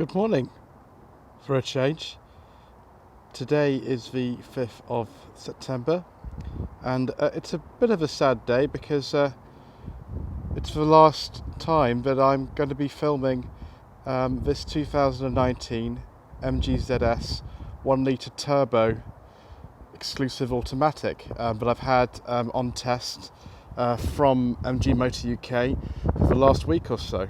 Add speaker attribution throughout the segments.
Speaker 1: Good morning, for a change. Today is the 5th of September, and it's a bit of a sad day because it's the last time that I'm going to be filming this 2019 MG ZS 1 litre turbo exclusive automatic that I've had on test from MG Motor UK for the last week or so.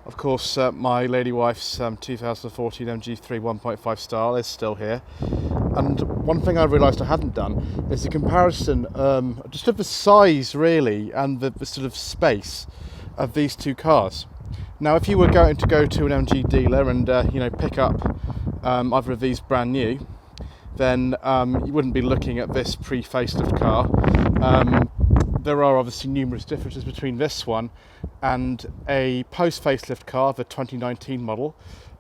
Speaker 1: Of course, my lady wife's 2014 MG3 1.5 style is still here, and one thing I realised I hadn't done is a comparison just of the size really and the sort of space of these two cars. Now, if you were going to go to an MG dealer and pick up either of these brand new, then you wouldn't be looking at this pre-facelift car. There are obviously numerous differences between this one and a post-facelift car, the 2019 model.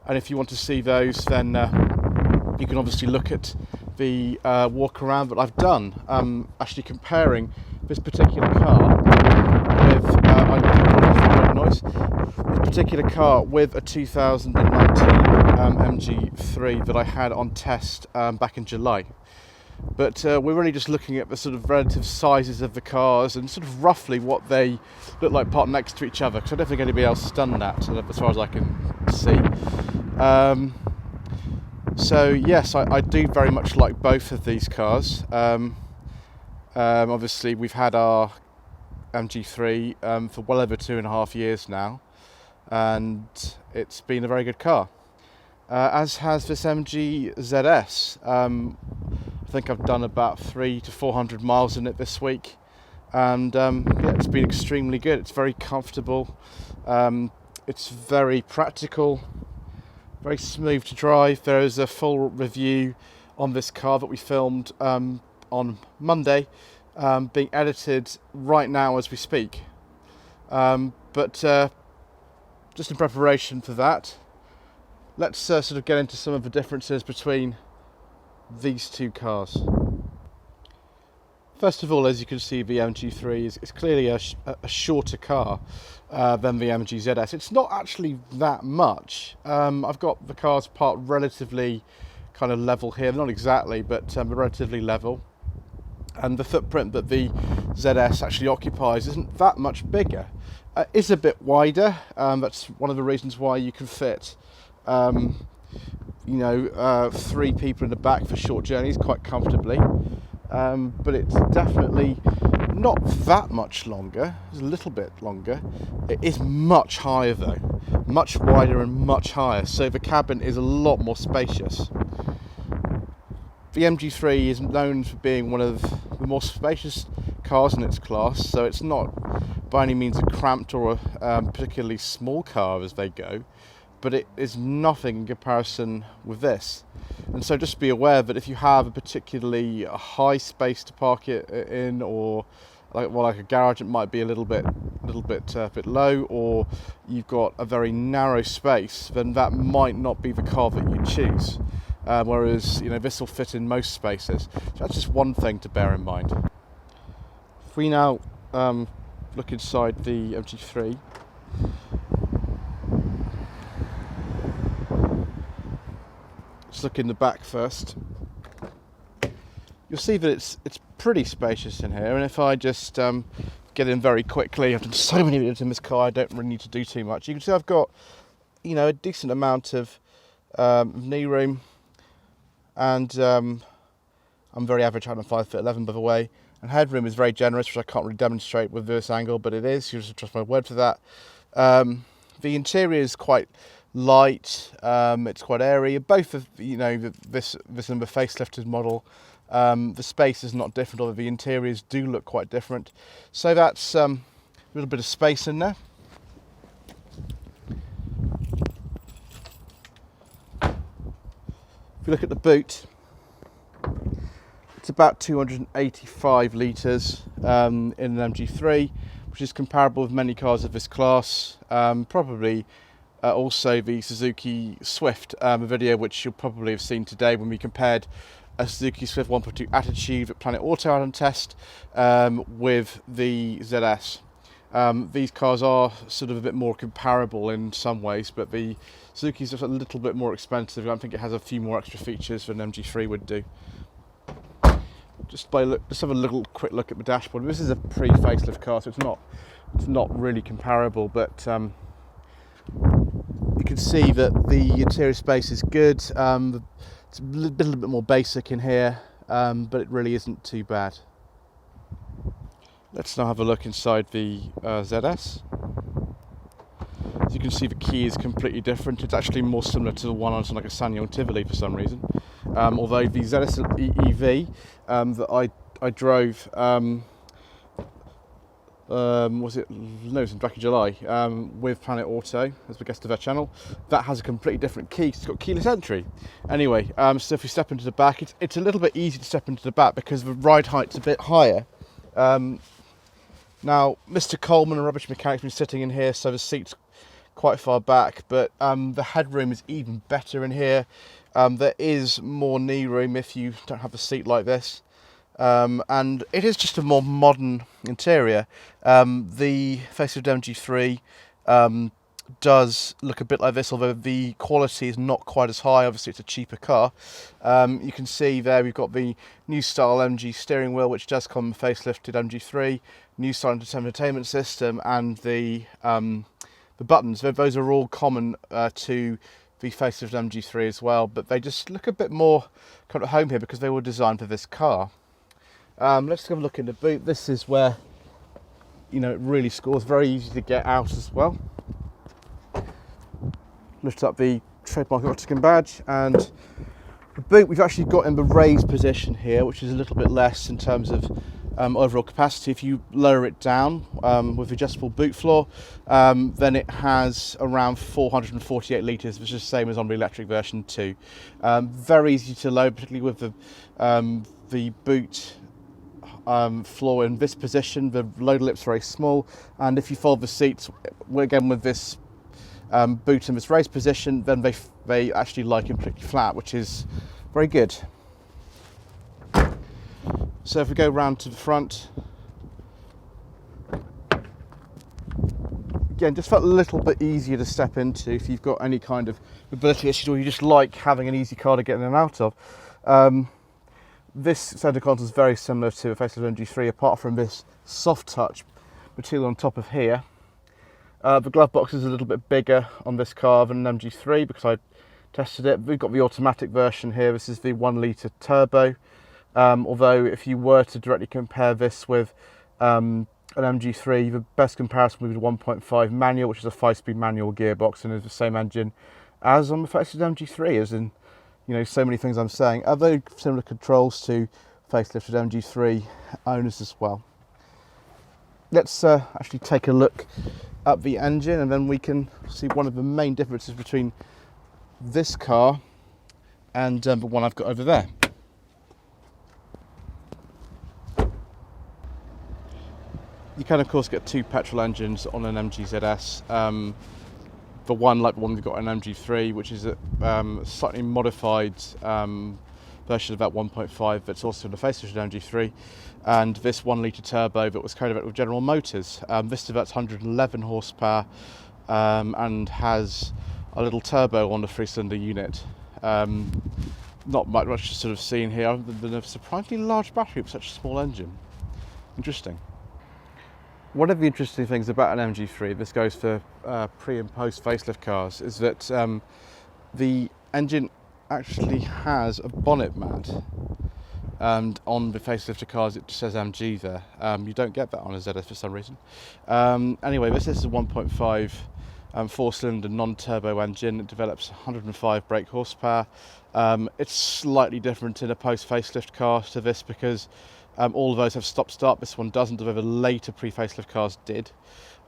Speaker 1: And if you want to see those, then you can obviously look at the Walkaround that I've done, actually comparing this particular car with a 2019 MG3 that I had on test back in July. But we're really just looking at the sort of relative sizes of the cars and sort of roughly what they look like parked next to each other, because I don't think anybody else has done that, as far as I can see. So yes, I do very much like both of these cars. Obviously we've had our MG3 for well over 2.5 years now, and it's been a very good car, as has this MG ZS. I think I've done about 300 to 400 miles in it this week, and it's been extremely good. It's very comfortable, it's very practical, very smooth to drive. There is a full review on this car that we filmed on Monday, being edited right now as we speak. But just in preparation for that, let's sort of get into some of the differences between these two cars. First of all, as you can see, the MG3 is clearly a shorter car than the MG ZS. It's not actually that much. I've got the cars parked relatively kind of level here, not exactly, but relatively level. And the footprint that the ZS actually occupies isn't that much bigger. It's a bit wider. That's one of the reasons why you can fit 3 people in the back for short journeys quite comfortably, but it's definitely not that much longer. It's a little bit longer. It is much higher though, much wider and much higher, so the cabin is a lot more spacious. The MG3 is known for being one of the more spacious cars in its class, so it's not by any means a cramped or a particularly small car as they go, but it is nothing in comparison with this. And so just be aware that if you have a particularly high space to park it in, or like a garage, it might be a little bit low, or you've got a very narrow space, then that might not be the car that you choose. Whereas this will fit in most spaces. So that's just one thing to bear in mind. If we now look inside the MG3, let's look in the back first. You'll see that it's pretty spacious in here, and if I just get in very quickly, I've done so many videos in this car, I don't really need to do too much. You can see I've got a decent amount of knee room, and I'm very average height, I'm 5'11" by the way, and headroom is very generous, which I can't really demonstrate with this angle, but it is. You just trust my word for that. The interior is quite light, it's quite airy. Both of this and the facelifted model, the space is not different, although the interiors do look quite different. So that's a little bit of space in there. If you look at the boot, it's about 285 litres in an MG3, which is comparable with many cars of this class. Probably also the Suzuki Swift, a video which you'll probably have seen today when we compared a Suzuki Swift 1.2 Attitude at Planet Auto on test with the ZS. These cars are sort of a bit more comparable in some ways, but the Suzuki's just a little bit more expensive. I think it has a few more extra features than an MG3 would do. Just have a quick look at the dashboard. This is a pre-facelift car, so it's not really comparable, but you can see that the interior space is good. It's a little bit more basic in here, but it really isn't too bad. Let's now have a look inside the ZS. As you can see, the key is completely different. It's actually more similar to the one on like a SsangYong Tivoli for some reason. Although the ZS EV that I drove, was it? No, it was back in July with Planet Auto as the guest of their channel. That has a completely different key. It's got keyless entry. Anyway, so if we step into the back, it's a little bit easy to step into the back because the ride height's a bit higher. Now, Mr. Coleman, a rubbish mechanic's been sitting in here, so the seat's quite far back, but the headroom is even better in here. There is more knee room if you don't have a seat like this. And it is just a more modern interior. The facelift MG3 does look a bit like this, although the quality is not quite as high. Obviously, it's a cheaper car. You can see there we've got the new style MG steering wheel, which does come facelifted MG3, new style entertainment system, and the buttons. Those are all common to the facelift MG3 as well, but they just look a bit more kind of home here because they were designed for this car. Let's have a look in the boot. This is where, you know, it really scores. Very easy to get out as well. Lift up the trademark Octagon badge, and the boot we've actually got in the raised position here, which is a little bit less in terms of overall capacity. If you lower it down with adjustable boot floor, then it has around 448 litres, which is the same as on the electric version too. Very easy to load, particularly with the boot floor in this position. The loader lip's very small, and if you fold the seats, again with this boot in this raised position, then they actually lie completely flat, which is very good. So if we go round to the front, again, just felt a little bit easier to step into if you've got any kind of mobility issues, or you just like having an easy car to get in and out of. This centre console is very similar to a facelift MG3, apart from this soft touch material on top of here. The glove box is a little bit bigger on this car than an MG3 because I tested it. We've got the automatic version here. This is the 1 litre turbo. Although if you were to directly compare this with an MG3, the best comparison would be the 1.5 manual, which is a 5-speed manual gearbox and is the same engine as on the facelift MG3, as in, you know, so many things I'm saying are very similar controls to facelifted MG3 owners as well. Let's actually take a look at the engine, and then we can see one of the main differences between this car and the one I've got over there. You can of course get two petrol engines on an MG ZS. The one like the one we've got on MG3, which is a slightly modified version of that 1.5 that's also in the facelift MG3, and this 1 litre turbo that was co-developed with General Motors. This develops 111 horsepower and has a little turbo on the 3-cylinder unit. Not much to sort of see in here other than a surprisingly large battery for such a small engine. Interesting. One of the interesting things about an MG3, this goes for pre and post facelift cars, is that the engine actually has a bonnet mat, and on the facelifted cars it just says MG there. You don't get that on a ZS for some reason. Anyway, this is a 1.5 4-cylinder non-turbo engine. It develops 105 brake horsepower. It's slightly different in a post facelift car to this because all of those have stop-start. This one doesn't, although the later pre-facelift cars did.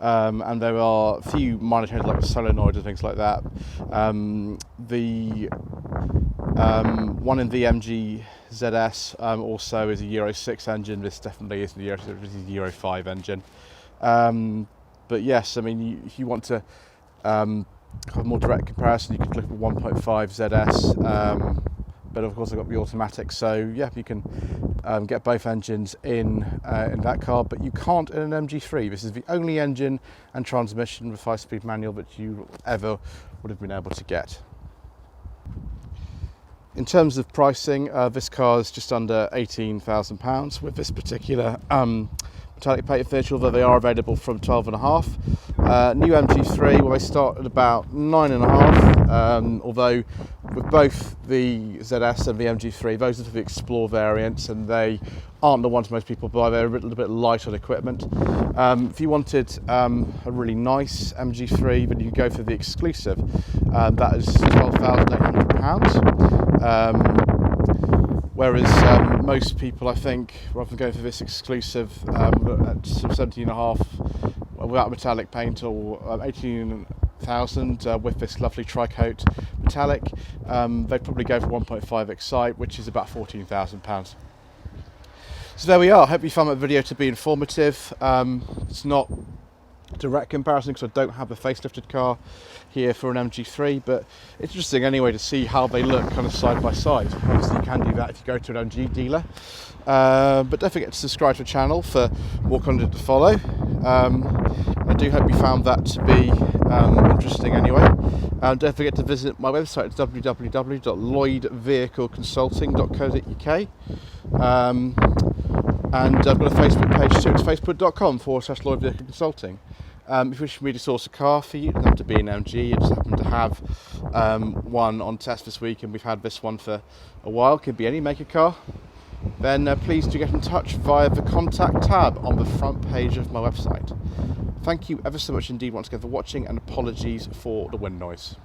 Speaker 1: And there are a few minor changes like the solenoid and things like that. The one in the MG ZS also is a Euro 6 engine. This definitely isn't the Euro 6, this is a Euro 5 engine. But yes, I mean, if you want to have a more direct comparison, you could look at 1.5 ZS. But of course I've got the automatic, so yeah, you can get both engines in that car, but you can't in an MG3. This is the only engine and transmission with 5-speed manual that you ever would have been able to get. In terms of pricing, this car is just under £18,000 with this particular metallic painted finish, although they are available from 12.5. New MG3, well, they start at about 9.5, although with both the ZS and the MG3, those are the Explore variants, and they aren't the ones most people buy. They're a little bit light on equipment. If you wanted a really nice MG3, then you go for the exclusive. That is £12,800. Whereas most people, I think, rather than going for this exclusive at sort of 17.5 without metallic paint, or 18,000 with this lovely tri-coat metallic, they'd probably go for 1.5 Excite, which is about £14,000. So there we are. I hope you found that video to be informative. It's not a direct comparison because I don't have a facelifted car here for an MG3, but it's interesting anyway to see how they look kind of side by side. Obviously you can do that if you go to an MG dealer, but don't forget to subscribe to the channel for more content to follow. I do hope you found that to be interesting anyway. Don't forget to visit my website. It's www.lloydvehicleconsulting.co.uk. And I've got a Facebook page too. It's facebook.com/Lloyd Vehicle Consulting. If you wish me to source a car for you, it doesn't have to be an MG. I just happen to have one on test this week, and we've had this one for a while. Could be any make of car. Then please do get in touch via the contact tab on the front page of my website. Thank you ever so much indeed once again for watching, and apologies for the wind noise.